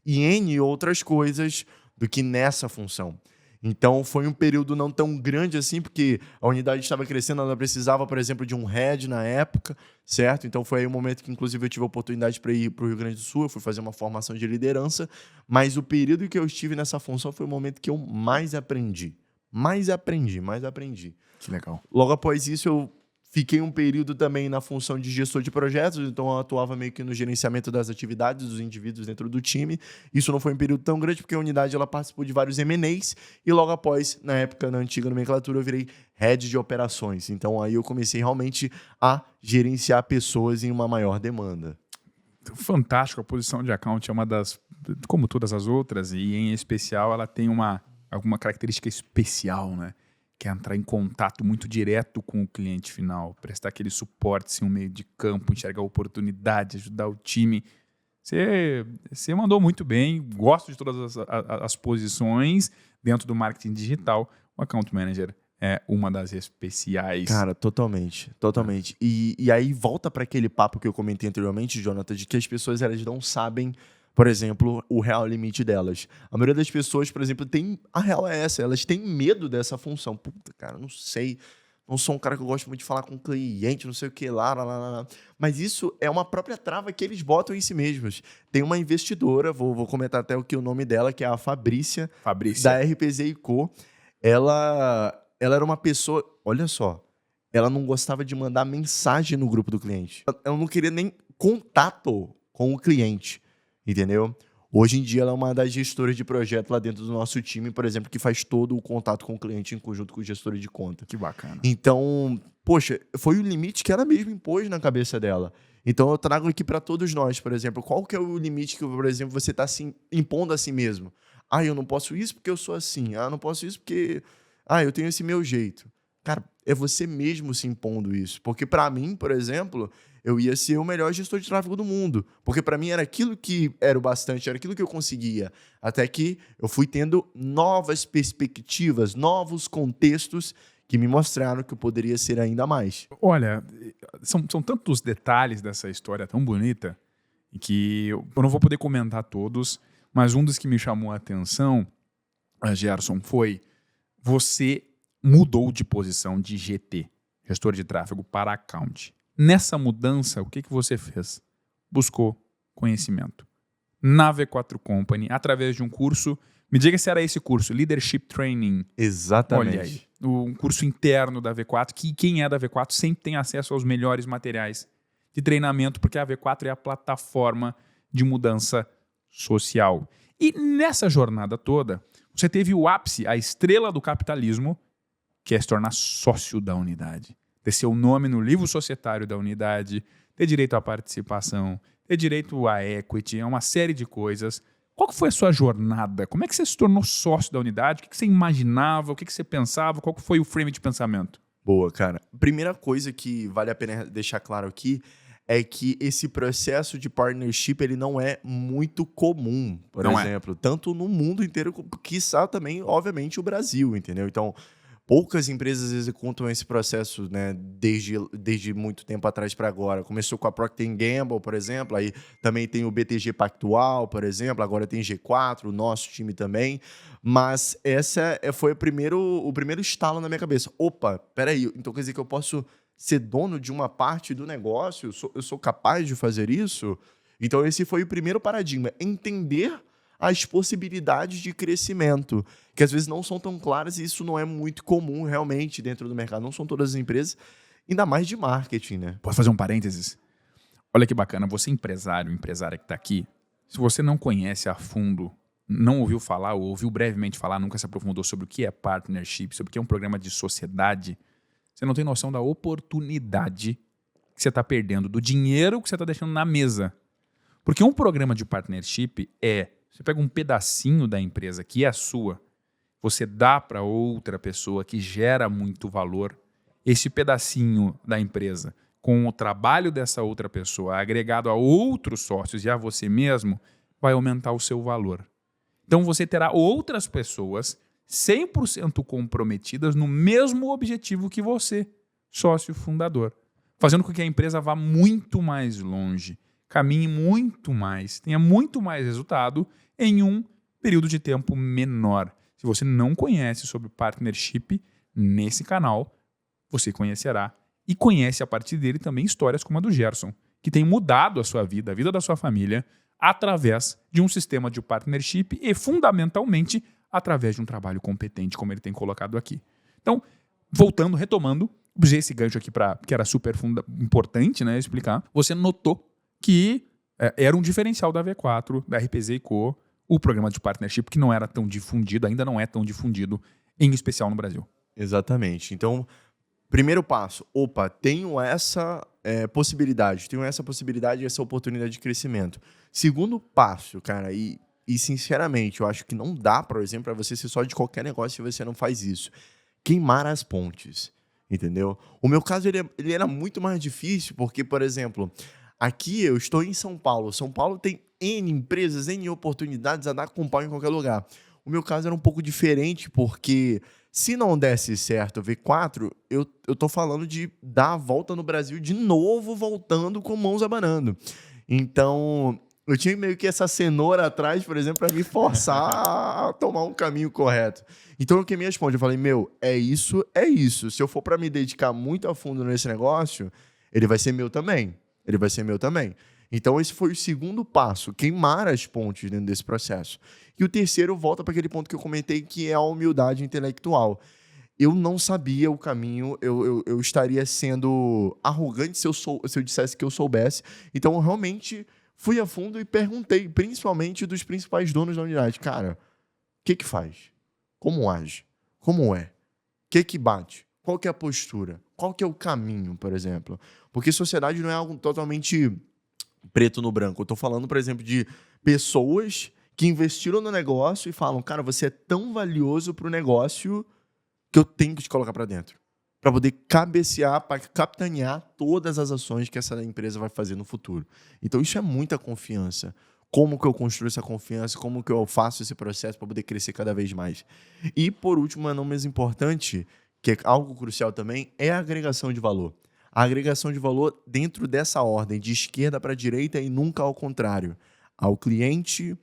e N outras coisas do que nessa função. Então, foi um período não tão grande assim, porque a unidade estava crescendo, ela precisava, por exemplo, de um head na época, certo? Então, foi aí o momento que, inclusive, eu tive a oportunidade para ir para o Rio Grande do Sul, eu fui fazer uma formação de liderança, mas o período que eu estive nessa função foi o momento que eu mais aprendi. Mais aprendi. Que legal. Logo após isso, eu fiquei um período também na função de gestor de projetos, então eu atuava meio que no gerenciamento das atividades dos indivíduos dentro do time. Isso não foi um período tão grande, porque a unidade ela participou de vários M&As, e logo após, na época, na antiga nomenclatura, eu virei head de operações. Então aí eu comecei realmente a gerenciar pessoas em uma maior demanda. Fantástico, a posição de account é uma das, como todas as outras, e em especial ela tem alguma característica especial, né? Que é entrar em contato muito direto com o cliente final, prestar aquele suporte, ser um meio de campo, enxergar a oportunidade, ajudar o time. Você mandou muito bem, gosto de todas as posições dentro do marketing digital. O Account Manager é uma das especiais. Cara, totalmente. E aí volta para aquele papo que eu comentei anteriormente, Jonathan, de que as pessoas elas não sabem, por exemplo, o real limite delas. A maioria das pessoas, por exemplo, a real é essa, elas têm medo dessa função. Puta, cara, não sei, não sou um cara que eu gosto muito de falar com o cliente, não sei o que lá. Mas isso é uma própria trava que eles botam em si mesmos. Tem uma investidora, vou comentar até o nome dela, que é a Fabrícia. Da RPZ Co. Ela era uma pessoa, olha só, ela não gostava de mandar mensagem no grupo do cliente. Ela não queria nem contato com o cliente. Entendeu? Hoje em dia, ela é uma das gestoras de projeto lá dentro do nosso time, por exemplo, que faz todo o contato com o cliente em conjunto com o gestor de conta. Que bacana. Então, poxa, foi o limite que ela mesma impôs na cabeça dela. Então, eu trago aqui para todos nós, por exemplo, qual que é o limite que, por exemplo, você está assim, impondo a si mesmo? Ah, eu não posso isso porque eu sou assim. Ah, eu não posso isso porque eu tenho esse meu jeito. Cara, é você mesmo se impondo isso. Porque para mim, por exemplo, eu ia ser o melhor gestor de tráfego do mundo. Porque para mim era aquilo que era o bastante, era aquilo que eu conseguia. Até que eu fui tendo novas perspectivas, novos contextos que me mostraram que eu poderia ser ainda mais. Olha, são tantos detalhes dessa história tão bonita que eu não vou poder comentar todos, mas um dos que me chamou a atenção, Gerson, foi você mudou de posição de GT, gestor de tráfego, para account. Nessa mudança, o que você fez? Buscou conhecimento. Na V4 Company, através de um curso, me diga se era esse curso, Leadership Training. Exatamente. Olha aí, um curso interno da V4, que quem é da V4 sempre tem acesso aos melhores materiais de treinamento, porque a V4 é a plataforma de mudança social. E nessa jornada toda, você teve o ápice, a estrela do capitalismo, que é se tornar sócio da unidade. Ter seu nome no livro societário da unidade, ter direito à participação, ter direito à equity, é uma série de coisas. Qual que foi a sua jornada? Como é que você se tornou sócio da unidade? O que você imaginava? O que você pensava? Qual que foi o frame de pensamento? Boa, cara. Primeira coisa que vale a pena deixar claro aqui é que esse processo de partnership ele não é muito comum, por exemplo. Tanto no mundo inteiro, quiçá também, obviamente, o Brasil, entendeu? Então, Poucas empresas executam esse processo, né, desde muito tempo atrás para agora. Começou com a Procter & Gamble, por exemplo, aí também tem o BTG Pactual, por exemplo, agora tem G4, o nosso time também. Mas essa foi o primeiro estalo na minha cabeça. Opa, peraí, então quer dizer que eu posso ser dono de uma parte do negócio? Eu sou capaz de fazer isso? Então esse foi o primeiro paradigma, entender as possibilidades de crescimento, que às vezes não são tão claras e isso não é muito comum realmente dentro do mercado. Não são todas as empresas, ainda mais de marketing, né? Posso fazer um parênteses? Olha que bacana, você empresário, empresária que está aqui, se você não conhece a fundo, não ouviu falar ou ouviu brevemente falar, nunca se aprofundou sobre o que é partnership, sobre o que é um programa de sociedade, você não tem noção da oportunidade que você está perdendo, do dinheiro que você está deixando na mesa. Porque um programa de partnership você pega um pedacinho da empresa que é sua, você dá para outra pessoa que gera muito valor, esse pedacinho da empresa, com o trabalho dessa outra pessoa agregado a outros sócios e a você mesmo, vai aumentar o seu valor. Então você terá outras pessoas 100% comprometidas no mesmo objetivo que você, sócio fundador, fazendo com que a empresa vá muito mais longe, caminhe muito mais, tenha muito mais resultado em um período de tempo menor. Se você não conhece sobre partnership nesse canal, você conhecerá e conhece a partir dele também histórias como a do Gerson, que tem mudado a sua vida, a vida da sua família, através de um sistema de partnership e, fundamentalmente, através de um trabalho competente, como ele tem colocado aqui. Então, voltando, retomando, usei esse gancho aqui que era super importante, né, explicar. Você notou que era um diferencial da V4, da RPZ & Co., o programa de partnership que não era tão difundido, ainda não é tão difundido, em especial no Brasil. Exatamente. Então, primeiro passo, tenho essa possibilidade, essa oportunidade de crescimento. Segundo passo, cara, e sinceramente, eu acho que não dá, por exemplo, para você ser só de qualquer negócio se você não faz isso. Queimar as pontes, entendeu? O meu caso, ele era muito mais difícil, porque, por exemplo, aqui eu estou em São Paulo. São Paulo tem N empresas, N oportunidades a dar com pau em qualquer lugar. O meu caso era um pouco diferente, porque se não desse certo o V4, eu tô falando de dar a volta no Brasil de novo, voltando com mãos abanando. Então, eu tinha meio que essa cenoura atrás, por exemplo, para me forçar a tomar um caminho correto. Então, eu queimei as pontes. Eu falei, é isso, é isso. Se eu for para me dedicar muito a fundo nesse negócio, ele vai ser meu também. Então, esse foi o segundo passo, queimar as pontes dentro desse processo. E o terceiro volta para aquele ponto que eu comentei, que é a humildade intelectual. Eu não sabia o caminho, eu estaria sendo arrogante se eu dissesse que eu soubesse. Então, eu realmente fui a fundo e perguntei, principalmente dos principais donos da unidade. Cara, o que faz? Como age? Como é? O que bate? Qual que é a postura? Qual que é o caminho, por exemplo? Porque sociedade não é algo totalmente preto no branco. Eu estou falando, por exemplo, de pessoas que investiram no negócio e falam, cara, você é tão valioso para o negócio que eu tenho que te colocar para dentro. Para poder cabecear, para capitanear todas as ações que essa empresa vai fazer no futuro. Então, isso é muita confiança. Como que eu construo essa confiança? Como que eu faço esse processo para poder crescer cada vez mais? E, por último, mas não menos importante, que é algo crucial também, é a agregação de valor. A agregação de valor dentro dessa ordem, de esquerda para direita e nunca ao contrário. Ao cliente,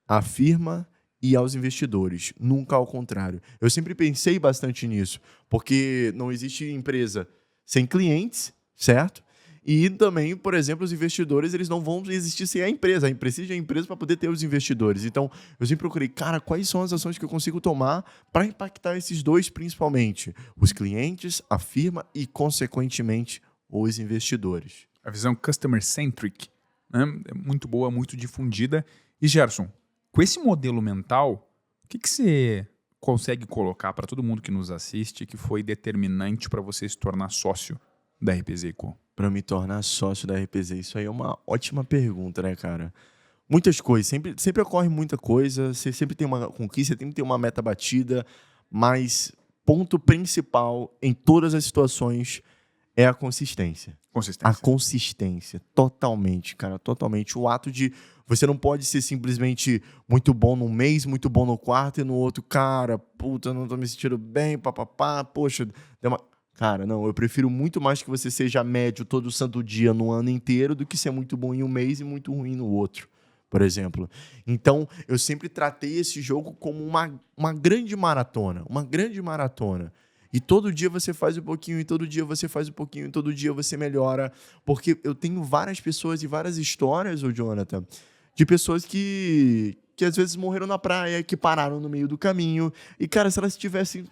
à firma e aos investidores, nunca ao contrário. Eu sempre pensei bastante nisso, porque não existe empresa sem clientes, certo? E também, por exemplo, os investidores, eles não vão existir sem a empresa. Precisa da empresa para poder ter os investidores. Então, eu sempre procurei, cara, quais são as ações que eu consigo tomar para impactar esses dois principalmente? Os clientes, a firma e, consequentemente, os investidores. A visão customer-centric, né, é muito boa, muito difundida. E, Gerson, com esse modelo mental, o que você consegue colocar para todo mundo que nos assiste que foi determinante para você se tornar sócio da RPZ & Co? Para me tornar sócio da RPZ, isso aí é uma ótima pergunta, né, cara? Muitas coisas, sempre ocorre muita coisa, você sempre tem uma conquista, sempre tem uma meta batida, mas ponto principal em todas as situações é a consistência. A consistência, totalmente, cara, totalmente. O ato de você não pode ser simplesmente muito bom num mês, muito bom no quarto e no outro, cara, puta, não tô me sentindo bem, papapá, poxa, deu uma... Cara, não, eu prefiro muito mais que você seja médio todo santo dia no ano inteiro do que ser muito bom em um mês e muito ruim no outro, por exemplo. Então, eu sempre tratei esse jogo como uma grande maratona, E todo dia você faz um pouquinho, e todo dia você faz um pouquinho, e todo dia você melhora. Porque eu tenho várias pessoas e várias histórias, ô Jonathan, de pessoas que às vezes morreram na praia, que pararam no meio do caminho. E, cara, se elas tivessem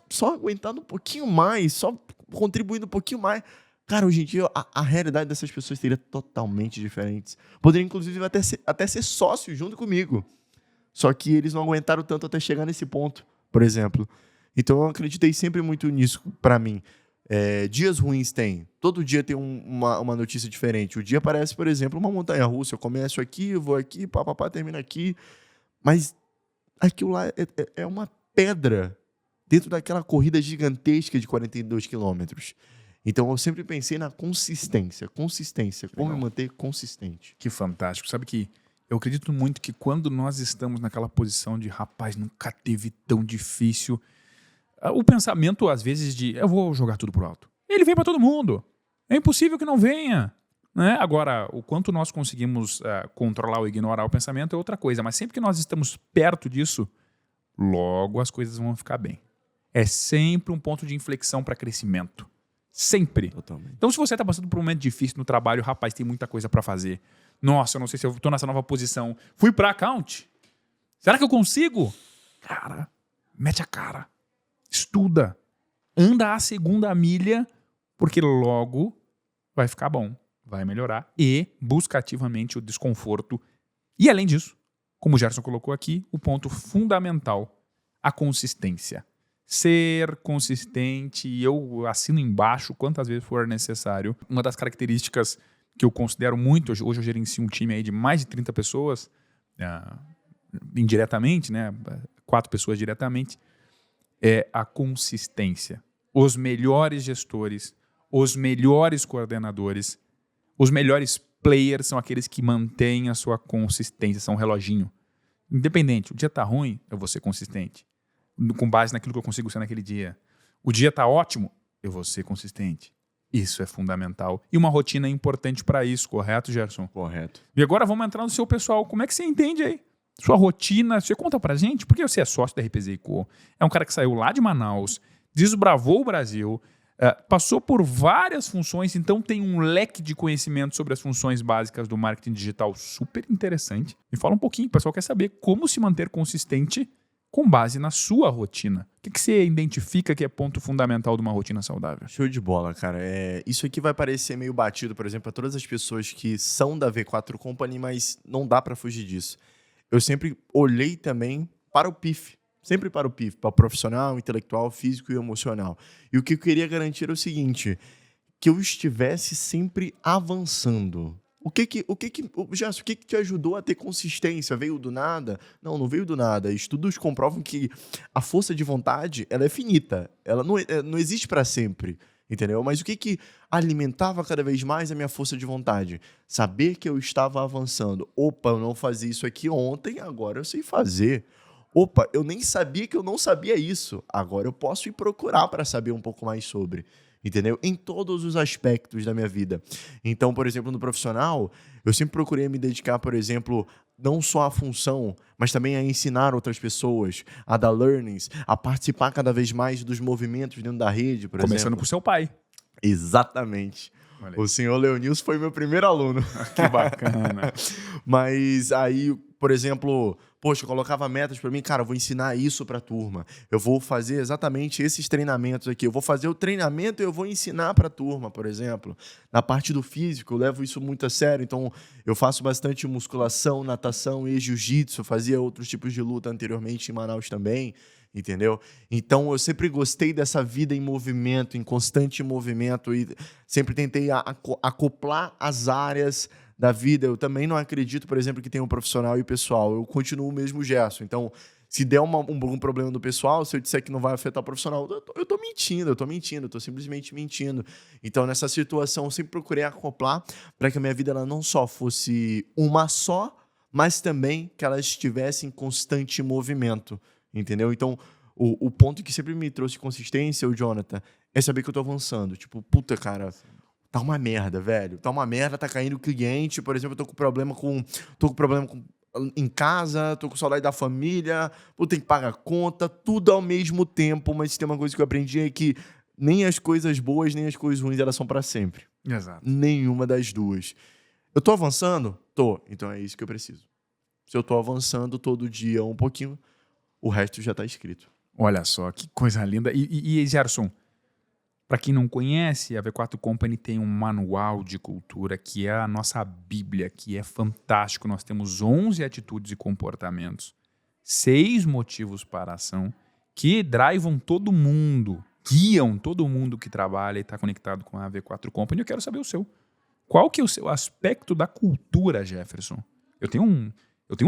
só aguentado um pouquinho mais, só contribuindo um pouquinho mais, cara, hoje em dia a realidade dessas pessoas seria totalmente diferente. Poderia, inclusive, até ser sócio junto comigo. Só que eles não aguentaram tanto até chegar nesse ponto, por exemplo. Então, eu acreditei sempre muito nisso para mim. Dias ruins tem. Todo dia tem uma notícia diferente. O dia parece, por exemplo, uma montanha-russa. Eu começo aqui, eu vou aqui, papapá, termino aqui. Mas aquilo lá é uma pedra dentro daquela corrida gigantesca de 42 quilômetros. Então, eu sempre pensei na consistência. Como me manter consistente. Que fantástico. Sabe que eu acredito muito que quando nós estamos naquela posição de, rapaz, nunca teve tão difícil... O pensamento, às vezes, de eu vou jogar tudo pro alto. Ele vem para todo mundo. É impossível que não venha. Né? Agora, o quanto nós conseguimos controlar ou ignorar o pensamento é outra coisa. Mas sempre que nós estamos perto disso, logo as coisas vão ficar bem. É sempre um ponto de inflexão para crescimento. Sempre. Totalmente. Então, se você está passando por um momento difícil no trabalho, rapaz, tem muita coisa para fazer. Nossa, eu não sei se eu estou nessa nova posição. Fui para account. Será que eu consigo? Cara, mete a cara. Estuda, anda a segunda milha, porque logo vai ficar bom, vai melhorar e busca ativamente o desconforto. E além disso, como o Gerson colocou aqui, o ponto fundamental, a consistência. Ser consistente, e eu assino embaixo quantas vezes for necessário. Uma das características que eu considero muito, hoje eu gerencio um time aí de mais de 30 pessoas, indiretamente, né, 4 pessoas diretamente, é a consistência. Os melhores gestores, os melhores coordenadores, os melhores players são aqueles que mantêm a sua consistência, são um reloginho. Independente, o dia tá ruim, eu vou ser consistente. Com base naquilo que eu consigo ser naquele dia. O dia tá ótimo, eu vou ser consistente. Isso é fundamental. E uma rotina é importante para isso, correto, Gerson? Correto. E agora vamos entrar no seu pessoal. Como é que você entende aí? Sua rotina, você conta pra gente, porque você é sócio da RPZ & Co. É um cara que saiu lá de Manaus, desbravou o Brasil, passou por várias funções, então tem um leque de conhecimento sobre as funções básicas do marketing digital super interessante. Me fala um pouquinho, o pessoal quer saber como se manter consistente com base na sua rotina. O que você identifica que é ponto fundamental de uma rotina saudável? Show de bola, cara. Isso aqui vai parecer meio batido, por exemplo, para todas as pessoas que são da V4 Company, mas não dá para fugir disso. Eu sempre olhei também para o PIF, sempre para o PIF, para o profissional, intelectual, físico e emocional. E o que eu queria garantir era o seguinte, que eu estivesse sempre avançando. Gerson, o que te ajudou a ter consistência? Veio do nada? Não veio do nada. Estudos comprovam que a força de vontade ela é finita, ela não existe para sempre. Entendeu? Mas o que alimentava cada vez mais a minha força de vontade? Saber que eu estava avançando. Opa, eu não fazia isso aqui ontem, agora eu sei fazer. Opa, eu nem sabia que eu não sabia isso. Agora eu posso ir procurar para saber um pouco mais sobre. Entendeu? Em todos os aspectos da minha vida. Então, por exemplo, no profissional, eu sempre procurei me dedicar, por exemplo, não só à função, mas também a ensinar outras pessoas, a dar learnings, a participar cada vez mais dos movimentos dentro da rede, por exemplo. Começando por seu pai. Exatamente. O senhor Leonilson foi meu primeiro aluno. Que bacana. Mas aí, por exemplo, poxa, eu colocava metas para mim, cara, eu vou ensinar isso para a turma. Eu vou fazer exatamente esses treinamentos aqui. Eu vou fazer o treinamento e eu vou ensinar para a turma, por exemplo. Na parte do físico, eu levo isso muito a sério. Então, eu faço bastante musculação, natação e jiu-jitsu. Eu fazia outros tipos de luta anteriormente em Manaus também. Entendeu? Então, eu sempre gostei dessa vida em movimento, em constante movimento e sempre tentei acoplar as áreas da vida. Eu também não acredito, por exemplo, que tem um profissional e pessoal. Eu continuo o mesmo Gerson. Então, Se der um problema no pessoal, se eu disser que não vai afetar o profissional, eu tô mentindo, eu tô simplesmente mentindo. Então, nessa situação, eu sempre procurei acoplar para que a minha vida ela não só fosse uma só, mas também que ela estivesse em constante movimento, entendeu? Então, o ponto que sempre me trouxe consistência, o Jonathan, é saber que eu tô avançando. Tipo, puta, cara, tá uma merda, velho. Tá uma merda, tá caindo o cliente. Por exemplo, eu tô com problema em casa, tô com saudade da família, tem que pagar conta, tudo ao mesmo tempo, mas tem uma coisa que eu aprendi é que nem as coisas boas, nem as coisas ruins, elas são pra sempre. Exato. Nenhuma das duas. Eu tô avançando? Tô. Então é isso que eu preciso. Se eu tô avançando todo dia um pouquinho, o resto já tá escrito. Olha só, que coisa linda. E Gerson, para quem não conhece, a V4 Company tem um manual de cultura que é a nossa bíblia, que é fantástico. Nós temos 11 atitudes e comportamentos, 6 motivos para a ação, que drivam todo mundo, guiam todo mundo que trabalha e está conectado com a V4 Company. Eu quero saber o seu. Qual que é o seu aspecto da cultura, Jefferson? Eu tenho um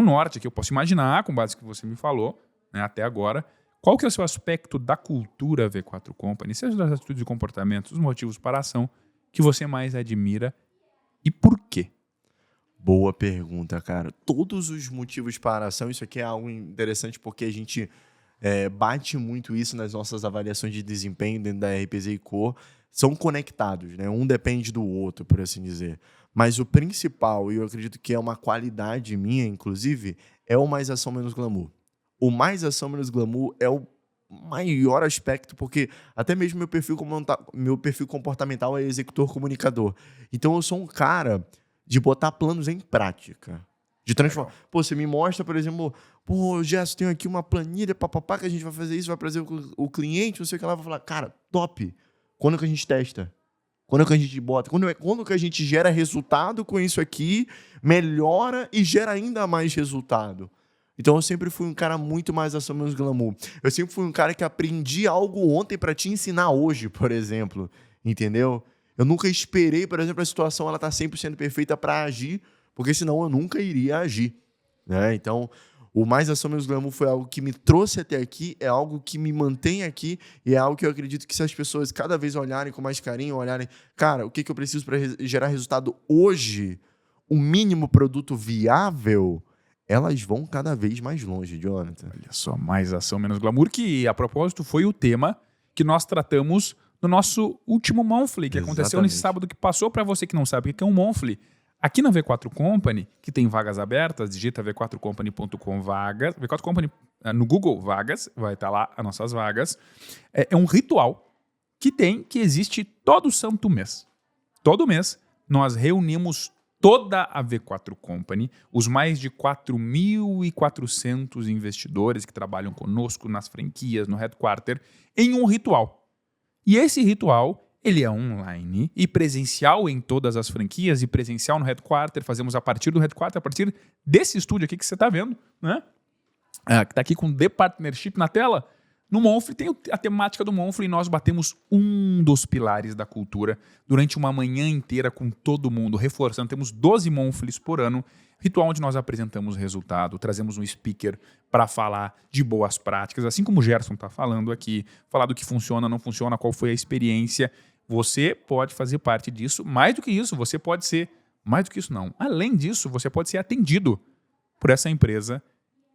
norte aqui, eu posso imaginar, com base no que você me falou, né, até agora. Qual que é o seu aspecto da cultura V4 Company, seja das atitudes e comportamentos, os motivos para a ação, que você mais admira e por quê? Boa pergunta, cara. Todos os motivos para a ação, isso aqui é algo interessante porque a gente bate muito isso nas nossas avaliações de desempenho dentro da RPZ Co. São conectados, né? Um depende do outro, por assim dizer. Mas o principal, e eu acredito que é uma qualidade minha, inclusive, é o mais ação, menos glamour. O mais ação, menos glamour é o maior aspecto, porque até mesmo meu perfil comportamental é executor comunicador. Então eu sou um cara de botar planos em prática. De transformar. Pô, você me mostra, por exemplo, Gerson, tenho aqui uma planilha, papapá, que a gente vai fazer isso, vai trazer o cliente, não sei o que lá, vai falar, cara, top. Quando que a gente testa? Quando que a gente bota? Quando que a gente gera resultado com isso aqui, melhora e gera ainda mais resultado? Então eu sempre fui um cara muito mais ação, menos glamour. Eu sempre fui um cara que aprendi algo ontem para te ensinar hoje, por exemplo. Entendeu? Eu nunca esperei, por exemplo, a situação ela tá 100% perfeita para agir, porque senão eu nunca iria agir. Né? Então, o mais ação, menos glamour foi algo que me trouxe até aqui, é algo que me mantém aqui e é algo que eu acredito que se as pessoas cada vez olharem com mais carinho, olharem, cara, o que eu preciso para gerar resultado hoje, o mínimo produto viável, elas vão cada vez mais longe, Jonathan. Olha só, mais ação, menos glamour, que a propósito foi o tema que nós tratamos no nosso último Monthly, que aconteceu nesse sábado que passou. Para você que não sabe o que é um Monthly, aqui na V4 Company, que tem vagas abertas, digita v4company.com vagas, V4 Company no Google vagas, vai estar lá as nossas vagas. É um ritual que existe todo santo mês. Todo mês nós reunimos toda a V4 Company, os mais de 4.400 investidores que trabalham conosco nas franquias, no headquarter, em um ritual. E esse ritual, ele é online e presencial em todas as franquias e presencial no headquarter. Fazemos a partir do headquarter, a partir desse estúdio aqui que você está vendo, né? Que está aqui com The Partnership na tela. No Monthly tem a temática do Monthly e nós batemos um dos pilares da cultura durante uma manhã inteira com todo mundo, reforçando. Temos 12 Monthlies por ano, ritual onde nós apresentamos o resultado, trazemos um speaker para falar de boas práticas, assim como o Gerson está falando aqui, falar do que funciona, não funciona, qual foi a experiência. Você pode fazer parte disso. Mais do que isso, você pode ser... Mais do que isso, não. Além disso, você pode ser atendido por essa empresa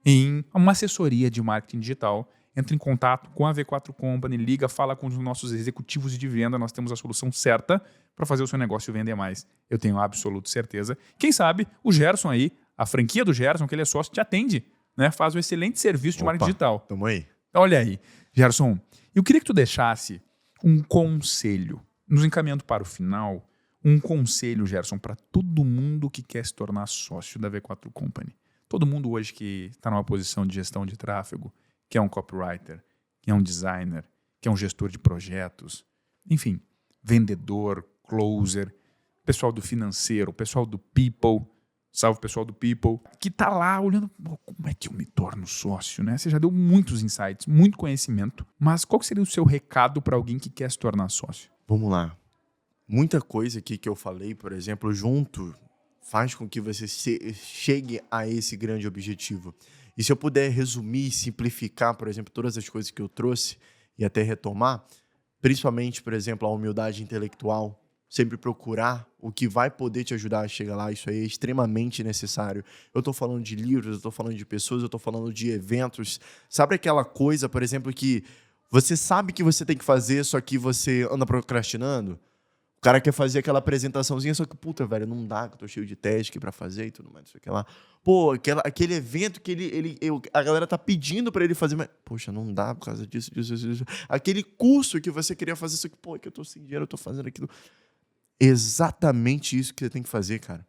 em uma assessoria de marketing digital. Entre em contato com a V4 Company, liga, fala com os nossos executivos de venda, nós temos a solução certa para fazer o seu negócio vender mais. Eu tenho absoluta certeza. Quem sabe o Gerson aí, a franquia do Gerson, que ele é sócio, te atende, né? Faz um excelente serviço de marketing digital. Tamo aí. Olha aí, Gerson, eu queria que tu deixasse um conselho, nos encaminhando para o final, um conselho, Gerson, para todo mundo que quer se tornar sócio da V4 Company. Todo mundo hoje que está numa posição de gestão de tráfego, que é um copywriter, que é um designer, que é um gestor de projetos, enfim, vendedor, closer, pessoal do financeiro, pessoal do people, salve pessoal do people, que está lá olhando, como é que eu me torno sócio, né? Você já deu muitos insights, muito conhecimento, mas qual seria o seu recado para alguém que quer se tornar sócio? Vamos lá. Muita coisa aqui que eu falei, por exemplo, junto, faz com que você chegue a esse grande objetivo. E se eu puder resumir e simplificar, por exemplo, todas as coisas que eu trouxe e até retomar, principalmente, por exemplo, a humildade intelectual, sempre procurar o que vai poder te ajudar a chegar lá, isso aí é extremamente necessário. Eu estou falando de livros, eu estou falando de pessoas, eu estou falando de eventos. Sabe aquela coisa, por exemplo, que você sabe que você tem que fazer, só que você anda procrastinando? O cara quer fazer aquela apresentaçãozinha, só que, puta, velho, não dá, que eu tô cheio de teste aqui pra fazer e tudo mais, isso aqui lá. Pô, aquele evento que a galera tá pedindo pra ele fazer, mas, poxa, não dá por causa disso. Aquele curso que você queria fazer, só que, pô, é que eu tô sem dinheiro, eu tô fazendo aquilo. Exatamente isso que você tem que fazer, cara.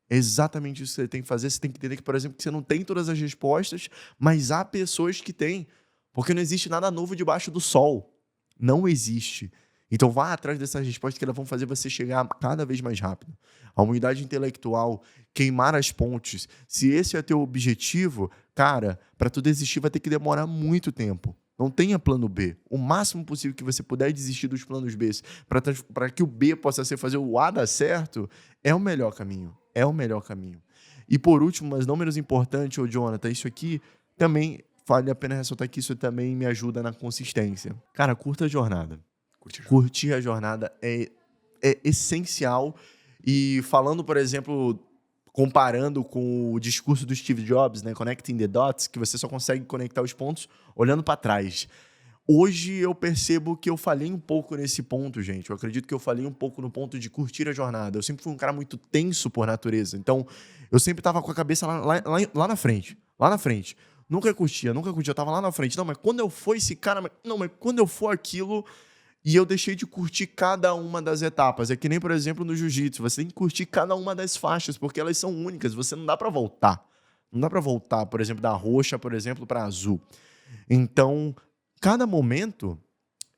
Exatamente isso que você tem que fazer. Você tem que entender que, por exemplo, que você não tem todas as respostas, mas há pessoas que têm. Porque não existe nada novo debaixo do sol. Não existe. Então vá atrás dessas respostas que elas vão fazer você chegar cada vez mais rápido. A humildade intelectual, queimar as pontes. Se esse é teu objetivo, cara, para tu desistir vai ter que demorar muito tempo. Não tenha plano B. O máximo possível que você puder desistir dos planos B para que o B possa ser fazer o A dar certo, é o melhor caminho. É o melhor caminho. E por último, mas não menos importante, ô Jonathan, isso aqui também vale a pena ressaltar que isso também me ajuda na consistência. Cara, curta a jornada. Curtir a jornada é essencial. E falando, por exemplo, comparando com o discurso do Steve Jobs, né, Connecting the Dots, que você só consegue conectar os pontos olhando para trás. Hoje eu percebo que eu falhei um pouco nesse ponto, gente. Eu acredito que eu falhei um pouco no ponto de curtir a jornada. Eu sempre fui um cara muito tenso por natureza. Então, eu sempre estava com a cabeça lá na frente. Lá na frente. Nunca curtia. Eu estava lá na frente. Não, mas quando eu for esse cara... Não, mas quando eu for aquilo... E eu deixei de curtir cada uma das etapas. É que nem, por exemplo, no jiu-jitsu. Você tem que curtir cada uma das faixas, porque elas são únicas. Você não dá para voltar. Não dá para voltar, por exemplo, da roxa, por exemplo, para azul. Então, cada momento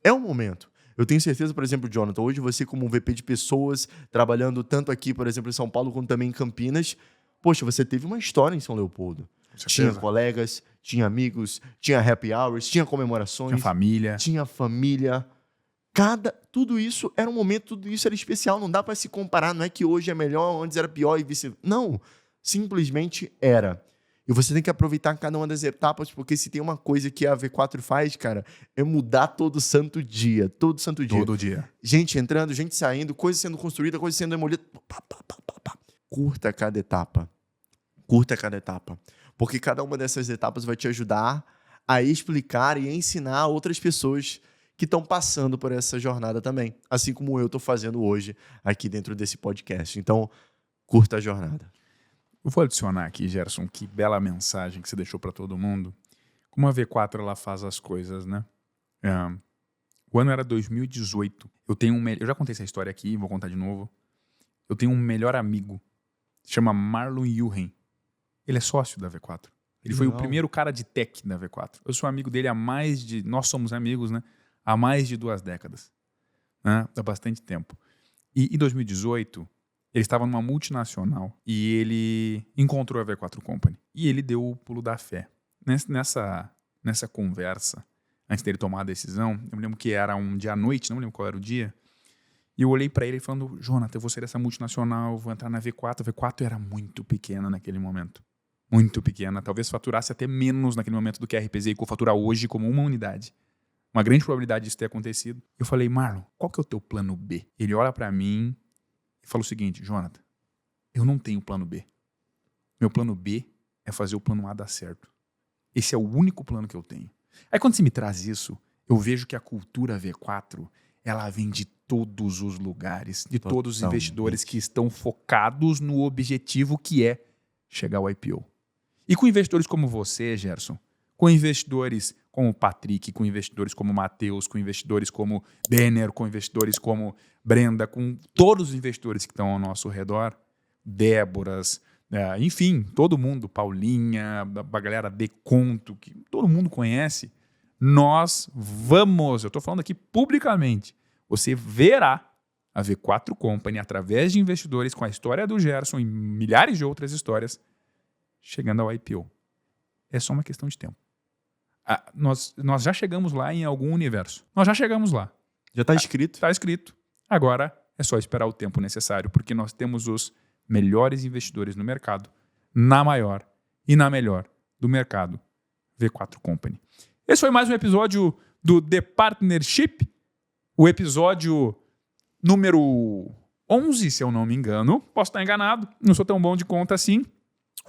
é um momento. Eu tenho certeza, por exemplo, Jonathan, hoje você como um VP de pessoas, trabalhando tanto aqui, por exemplo, em São Paulo, quanto também em Campinas, poxa, você teve uma história em São Leopoldo. Tinha colegas, tinha amigos, tinha happy hours, tinha comemorações. Tinha família. Tudo isso era um momento, tudo isso era especial, não dá para se comparar, não é que hoje é melhor, antes era pior e vice. Não, simplesmente era. E você tem que aproveitar cada uma das etapas, porque se tem uma coisa que a V4 faz, cara, é mudar todo santo dia, todo santo dia. Todo dia. Gente entrando, gente saindo, coisa sendo construída, coisa sendo demolida. Curta cada etapa. Curta cada etapa. Porque cada uma dessas etapas vai te ajudar a explicar e ensinar a outras pessoas que estão passando por essa jornada também, assim como eu estou fazendo hoje aqui dentro desse podcast. Então, curta a jornada. Eu vou adicionar aqui, Gerson, que bela mensagem que você deixou para todo mundo. Como a V4 ela faz as coisas, né? O ano era 2018. Eu já contei essa história aqui, vou contar de novo. Eu tenho um melhor amigo, se chama Marlon Yuhen. Ele é sócio da V4. Ele foi o primeiro cara de tech da V4. Eu sou amigo dele nós somos amigos, né? Há mais de 2 décadas, né? Há bastante tempo. E em 2018, ele estava numa multinacional e ele encontrou a V4 Company. E ele deu o pulo da fé. Nessa conversa, antes dele tomar a decisão, eu me lembro que era um dia à noite, não me lembro qual era o dia, e eu olhei para ele falando, Jonathan, eu vou sair dessa multinacional, eu vou entrar na V4. A V4 era muito pequena naquele momento. Muito pequena. Talvez faturasse até menos naquele momento do que a RPZ Eco fatura hoje como uma unidade. Uma grande probabilidade disso ter acontecido. Eu falei, Marlon, qual que é o teu plano B? Ele olha para mim e fala o seguinte, Jonathan, eu não tenho plano B. Meu plano B é fazer o plano A dar certo. Esse é o único plano que eu tenho. Aí quando você me traz isso, eu vejo que a cultura V4, ela vem de todos os lugares, de todos os investidores que estão focados no objetivo que é chegar ao IPO. E com investidores como você, Gerson, com investidores como o Patrick, com investidores como o Matheus, com investidores como Benner, com investidores como Brenda, com todos os investidores que estão ao nosso redor, Déboras, enfim, todo mundo, Paulinha, a galera de Conto, que todo mundo conhece, eu estou falando aqui publicamente, você verá a V4 Company através de investidores com a história do Gerson e milhares de outras histórias chegando ao IPO. É só uma questão de tempo. Nós já chegamos lá em algum universo. Nós já chegamos lá. Já está escrito. Está escrito. Agora é só esperar o tempo necessário, porque nós temos os melhores investidores no mercado, na maior e na melhor do mercado V4 Company. Esse foi mais um episódio do The Partnership, o episódio número 11, se eu não me engano. Posso estar enganado, não sou tão bom de conta assim.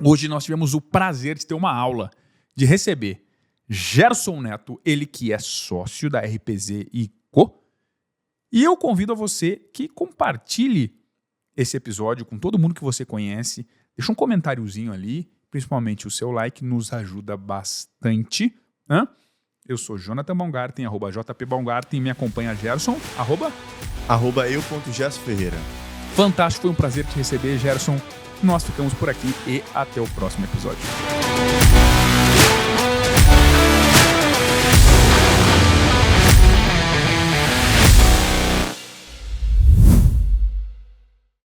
Hoje nós tivemos o prazer de ter uma aula, de receber Gerson Neto, ele que é sócio da RPZ & Co. E eu convido a você que compartilhe esse episódio com todo mundo que você conhece. Deixa um comentáriozinho ali, principalmente o seu like, nos ajuda bastante. Né? Eu sou Jonathan Baumgarten, @JPBaumgarten, me acompanha Gerson, @eu.GessoFerreira. Fantástico, foi um prazer te receber, Gerson. Nós ficamos por aqui e até o próximo episódio.